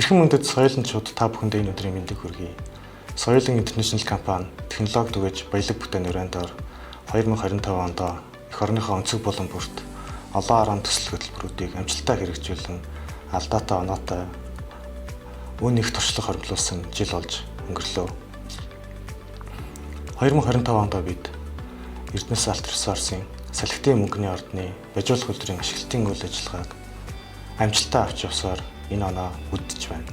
Эрхэм мөндөд соёлынчууд та бүхэндээ энэ өдрийн мэндийг хүргэе. Соёлын интернэшнл компани технологи түгэж баялаг бүтээн өрөөндөө 2025 онд эх орныхоо өнцөг болон бүрт олон арга төсөл хөтөлбөрүүдийг амжилттай хэрэгжүүлэн алдаатай оноотой үн их туршлага хоригдлуулсан жил болж өнгөрлөө. 2025 онд бид Эрдэнэс алт ресурсын салхитын мөнгөний ордны бажуулах үйлдвэрийн ашиглалтын үйл ажиллагааг амжилттай авч явсаар энэ оноо үдэж байна.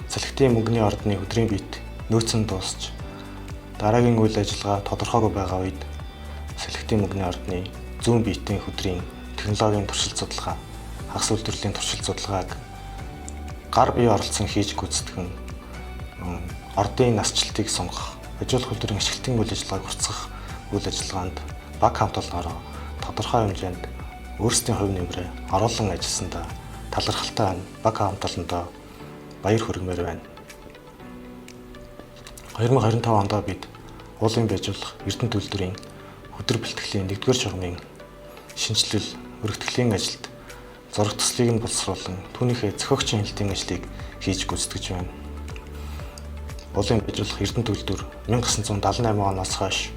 Салхитын мөнгөний ордны өдрийн биет нөөцөн дуусч дараагийн үйл ажиллагаа тодорхойгүй байгаа үед салхитын мөнгөний ордны зүүн биетийн хөдрийн технологийн туршилт судалгаа, хагас үйлдвэрлэлийн туршилт судалгааг гар бие оролцсон хийж гүйцэтгэн ордын насжилтыг сонгох, бажуулах үйлдвэрийн ашиглалтын үйл ажиллагааг уртсгах үйл ажиллагаанд баг хамт олноороо тодорхой хэмжээнд өөрсдийн хувь нэмрээ оруулан ажилласандаа талархалтай баг хамт олондоо баяр хүргэмээр байна. 2025 онд бид уулын бажуулах Эрдэнэт үйлдвэрийн хөдөр бэлтгэлийн 1-р шугамын шинжилэл, өргөтгөлийн ажилд зураг төслийг нь боловсруулан түүнийхээ зохиогчийн хэлтийн ажлыг хийж гүйцэтгэж байна. Уулын бажуулах Эрдэнэт үйлдвэр 1978 оноос хойш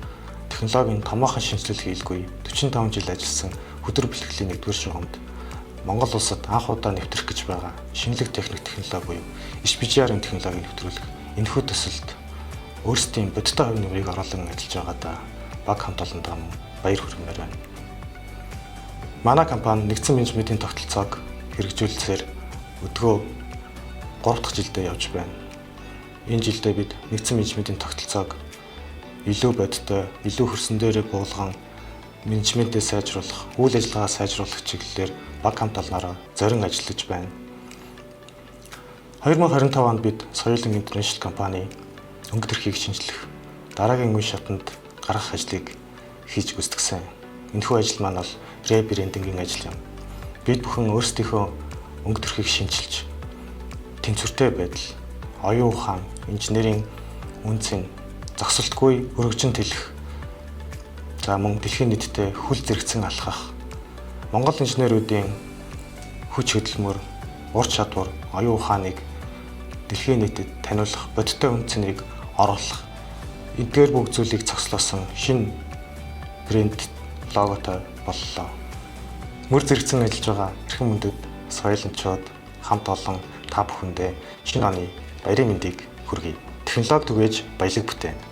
технологийн томоохон шинжилэл хийлгүй 45 жил ажилласан хөдөр бэлтгэлийн 1-р шугамд Монгол улсад анх удаа нэвтрэх гэж байгаа шинэлэг технологи буюу HPGR-ын технологийг нэвтрүүлэх энэхүү төсөлд өөрсдийн бодиттой хувь нэмрийг оруулан ажиллаж байгаадаа баг хамт олондоо баяр хүргэмээр байна. Манай компани нэгдсэн менежментийн тогтолцоог хэрэгжүүлсээр өдгөө 3 дахь жилдээ явж байна. Энэ жилдээ бид нэгдсэн менежментийн тогтолцоог илүү бодиттой, илүү хөрсөн дээрээ буулган менежментээ сайжруулах, үйл ажиллагаа сайжруулах чиглэлээр баг хамт олноороо зорин ажиллаж байна. 2025 онд бид соёлын интернэшнл компани өнгө төрхийг шинжлэх, дараагийн үе шатанд гаргах ажлыг хийж гүйцэтгсэн. Энэхүү ажил маань бол ребрендингийн ажил юм. Бид бүхэн өөрсдийнхөө өнгө төрхийг шинжилж, тэнцвэртэй байдал, оюун ухаан, инженерийн үнцэн, зогсолтгүй өргөжин тэлэх, за мөн дэлхийн нийтэд хүл зэрэгцэн алхах, Монгол инженеруудын хүч хөдөлмөр, ур чадвар, оюун ухааныг дэлхийн нийтэд таниулах, бодиттой үнцнийг оруулах, эдгээр бүх зүйлийг цогцлоосон шинэ брэнд логотой боллоо. Мөр зэрэгцэн ажиллаж байгаа эрхэм мөндөд соёлынчууд хамт олон та бүхэндээ шинэ оны баярын мэндийг хүргэе. Технологи түгээж баялаг бүтээн.